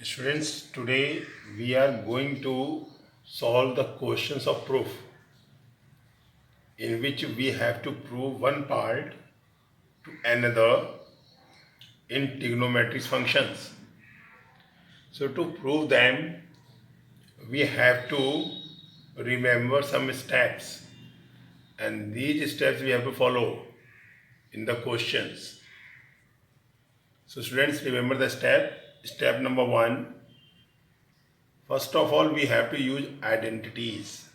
Students, today we are going to solve the questions of proof in which we have to prove one part to another in trigonometric functions. So to prove them, we have to remember some steps, and these steps we have to follow in the questions. So students, remember the step number 1. First of all, we have to use identities.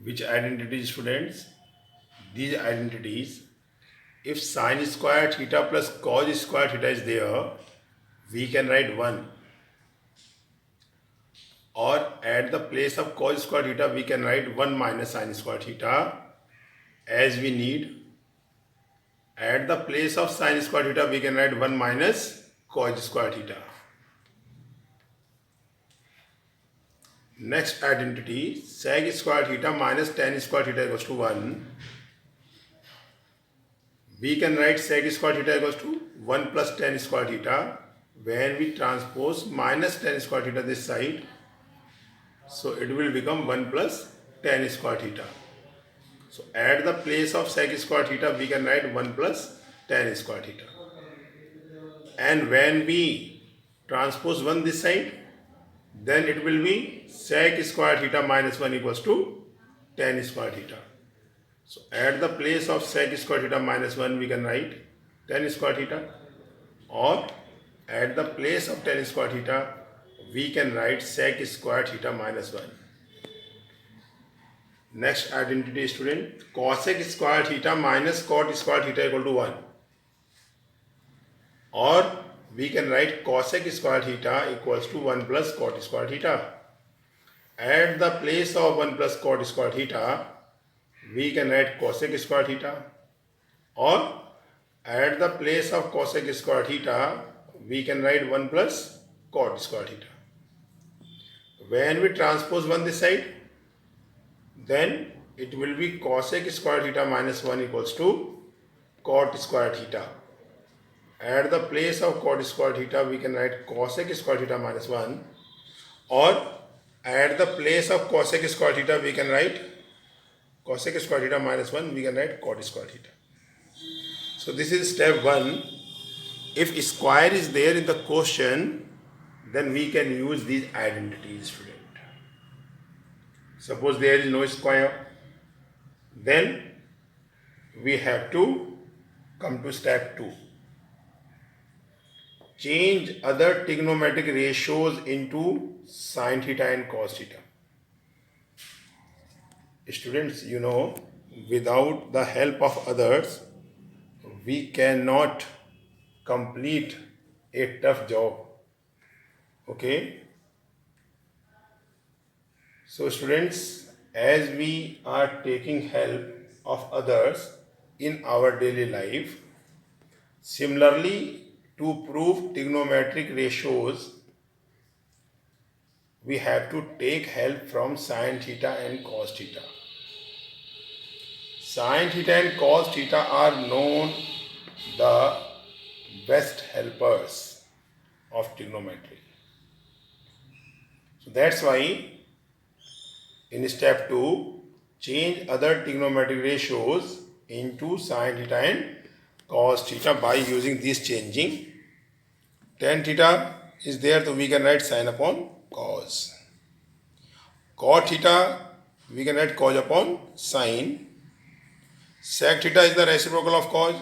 Which identities, students? These identities, if sine square theta plus cos square theta is there, we can write 1. Or at the place of cos square theta, we can write 1 minus sine square theta as we need. At the place of sine square theta, we can write 1 minus cos square theta. Next identity, sec square theta minus tan square theta equals to 1. We can write sec square theta equals to 1 plus tan square theta when we transpose minus tan square theta this side. So it will become 1 plus tan square theta. So at the place of sec square theta, we can write 1 plus tan square theta. And when we transpose 1 this side, then it will be sec square theta minus 1 equals to tan square theta. So at the place of sec square theta minus 1, we can write tan square theta. Or at the place of tan square theta, we can write sec square theta minus 1. Next identity, student, cosec square theta minus cot square theta equal to 1. Or we can write cosec square theta equals to 1 plus cot square theta. At the place of 1 plus cot square theta, we can write cosec square theta. Or at the place of cosec square theta, we can write 1 plus cot square theta. When we transpose 1 this side, then it will be cosec square theta minus 1 equals to cot square theta. At the place of cot square theta, we can write cosec square theta minus 1. Or at the place of cosec square theta, we can write cosec square theta minus 1, we can write cot square theta. So this is step 1. If square is there in the question, then we can use these identities, student. Suppose there is no square, then we have to come to step 2. Change other trigonometric ratios into sine theta and cos theta. Students, without the help of others, we cannot complete a tough job. Okay? So students, as we are taking help of others in our daily life, similarly, to prove trigonometric ratios, we have to take help from sine theta and cos theta. Sine theta and cos theta are known the best helpers of trigonometry. So that's why in step 2, change other trigonometric ratios into sine theta and cos theta by using this changing. Tan theta is there, so we can write sine upon cos. Cot theta, we can write cos upon sine. Sec theta is the reciprocal of cos.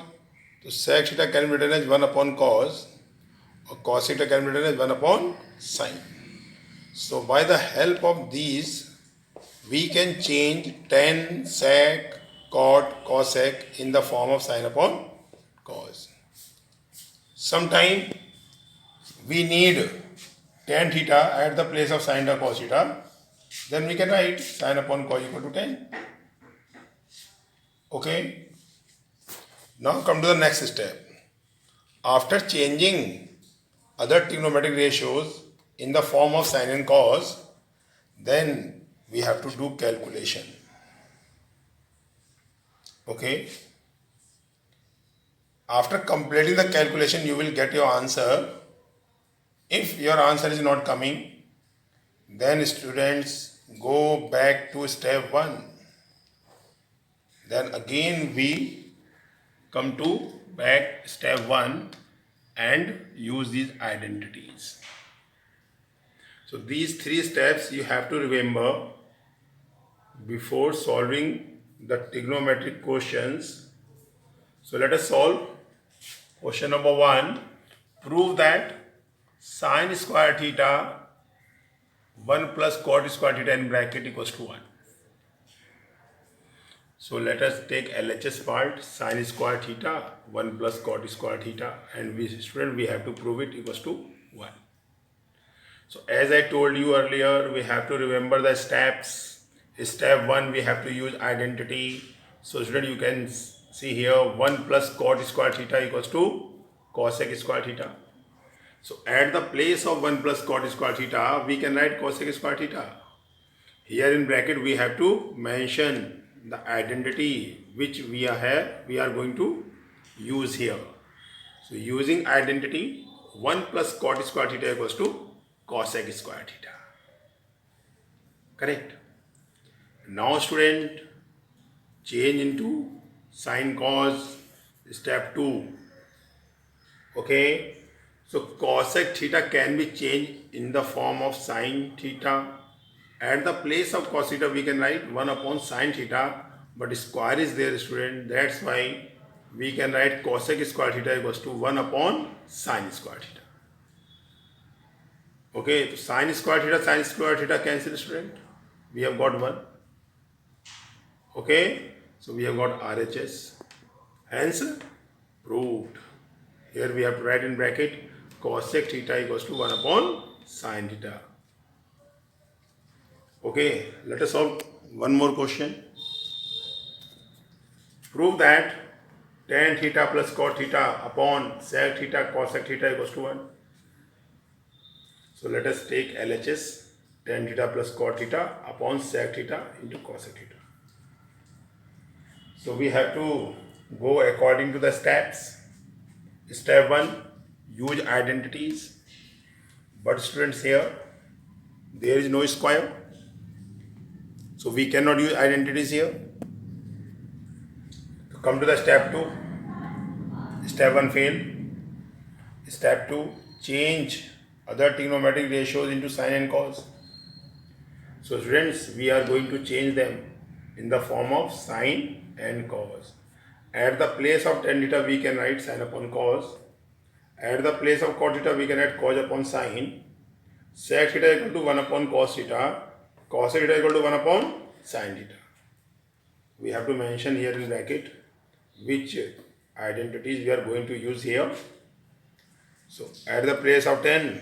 So sec theta can be written as 1 upon cos, or cos theta can be written as 1 upon sine. So by the help of these, we can change tan, sec, cot, cosec in the form of sine upon cos. Sometime we need tan theta at the place of sine or cos theta, then we can write sine upon cos equal to tan. Okay. Now come to the next step. After changing other trigonometric ratios in the form of sine and cos, then we have to do calculation. Okay. After completing the calculation, you will get your answer. If your answer is not coming, then students go back to step 1. Then again we come to back step 1 and use these identities. So these 3 steps you have to remember before solving the trigonometric questions. So let us solve question number 1. Prove that sine square theta 1 plus cot square theta in bracket equals to 1. So let us take LHS part, sine square theta 1 plus cot square theta, and we have to prove it equals to 1. So as I told you earlier, we have to remember the steps. Step 1 we have to use identity. So student, you can see here 1 plus cot square theta equals to cosec square theta. So at the place of 1 plus cot square theta, we can write cosec square theta. Here in bracket we have to mention the identity which we are going to use here. So using identity, 1 plus cot square theta equals to cosec square theta. Correct. Now student, change into sine cos, step 2. Okay. So cosec theta can be changed in the form of sine theta. At the place of cos theta we can write 1 upon sine theta, but square is there student, that's why we can write cosec square theta equals to 1 upon sine square theta. Okay, so sine square theta cancel student, we have got 1. Okay, so we have got RHS, hence proved. Here we have to write in bracket cosec theta equals to 1 upon sine theta. Okay, let us solve one more question. Prove that tan theta plus cot theta upon sec theta cosec theta equals to 1. So let us take LHS, tan theta plus cot theta upon sec theta into cosec theta. So we have to go according to the steps. Step 1, use identities. But students, here there is no square, so we cannot use identities here. To come to the step 2, step 1 failed. Step 2, change other trigonometric ratios into sine and cos. So students, we are going to change them in the form of sine and cos. At the place of tan theta we can write sine upon cos. At the place of cot theta we can write cos upon sine. Sec theta equal to 1 upon cos theta. Cos theta equal to 1 upon sine theta. We have to mention here in bracket which identities we are going to use here. So at the place of tan,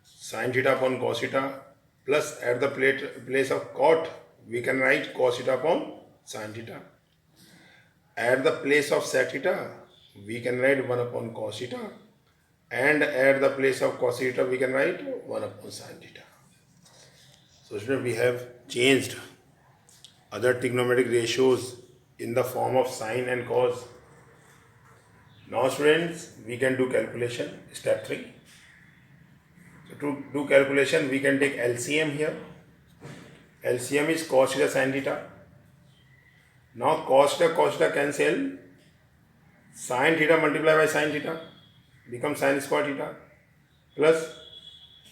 sine theta upon cos theta, plus at the place of cot we can write cos theta upon sine theta. At the place of sec theta we can write 1 upon cos theta, and at the place of cos theta we can write 1 upon sine theta. So students, we have changed other trigonometric ratios in the form of sine and cos. Now students, we can do calculation, step 3. So to do calculation we can take LCM here. LCM is cos theta sin theta. Now cos theta cancel, sin theta multiplied by sin theta becomes sin square theta, plus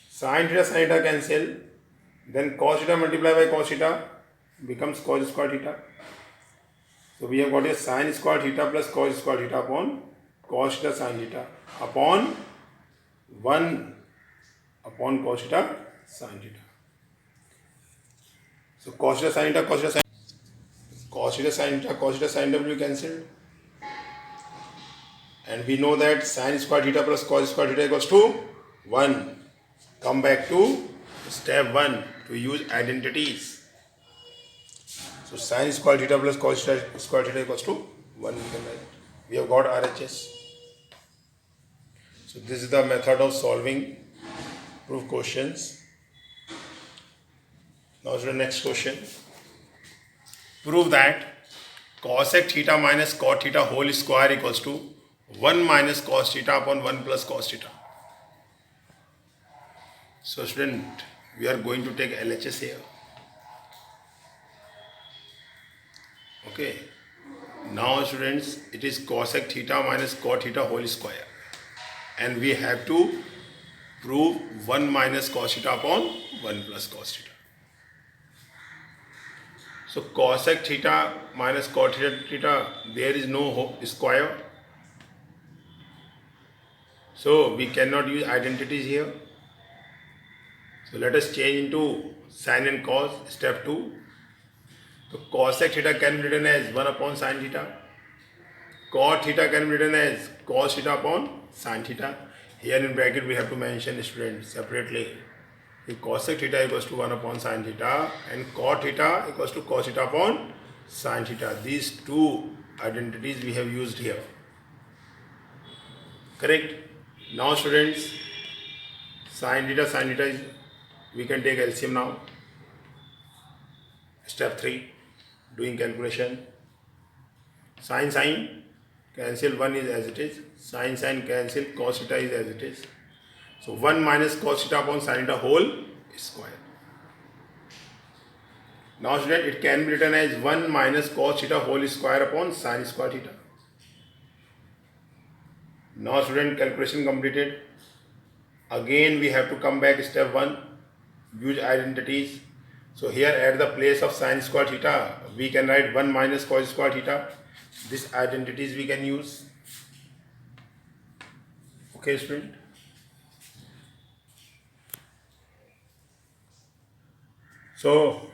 sin theta cancel, then cos theta multiplied by cos theta becomes cos square theta. So we have got a sin square theta plus cos square theta upon cos theta sin theta upon 1 upon cos theta sin theta. So cos theta sin theta, cos theta sin theta will be cancelled, and we know that sin square theta plus cos square theta equals to 1. Come back to step 1 to use identities. So sin square theta plus cos square theta equals to 1. We have got RHS. So this is the method of solving proof questions. Now to the next question. Prove that cosec theta minus cot theta whole square equals to 1 minus cos theta upon 1 plus cos theta. So student, we are going to take LHS here. Okay. Now students, it is cosec theta minus cot theta whole square. And we have to prove 1 minus cos theta upon 1 plus cos theta. So cosec theta minus cot theta, there is no square. So we cannot use identities here. So let us change into sin and cos, step 2. So cosec theta can be written as 1 upon sin theta. Cot theta can be written as cos theta upon sin theta. Here in bracket we have to mention, students, separately. The cosec theta equals to 1 upon sin theta and cot theta equals to cos theta upon sin theta. These two identities we have used here. Correct? Now students, sin theta is, we can take LCM now. Step 3, doing calculation. Sin cancel, 1 is as it is. Sin cancel, cos theta is as it is. So 1 minus cos theta upon sin theta whole square. Now student, it can be written as 1 minus cos theta whole square upon sin square theta. Now student, calculation completed. Again we have to come back step 1, use identities. So here at the place of sin square theta, we can write 1 minus cos square theta. These identities we can use. Okay student. So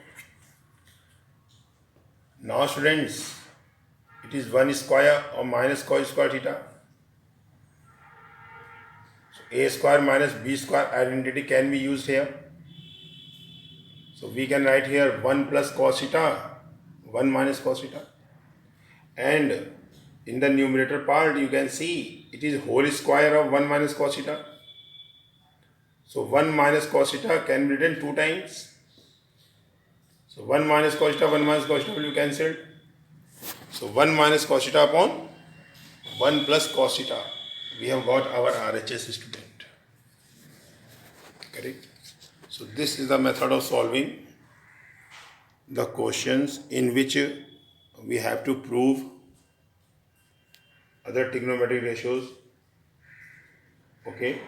now students, it is 1 square or minus cos square theta. So a square minus b square identity can be used here. So we can write here 1 plus cos theta, 1 minus cos theta. And in the numerator part you can see it is whole square of 1 minus cos theta. So 1 minus cos theta can be written 2 times. So 1 minus cos theta, 1 minus cos theta will be cancelled. So 1 minus cos theta upon 1 plus cos theta. We have got our RHS student. Correct? So this is the method of solving the questions in which we have to prove other trigonometric ratios. Okay.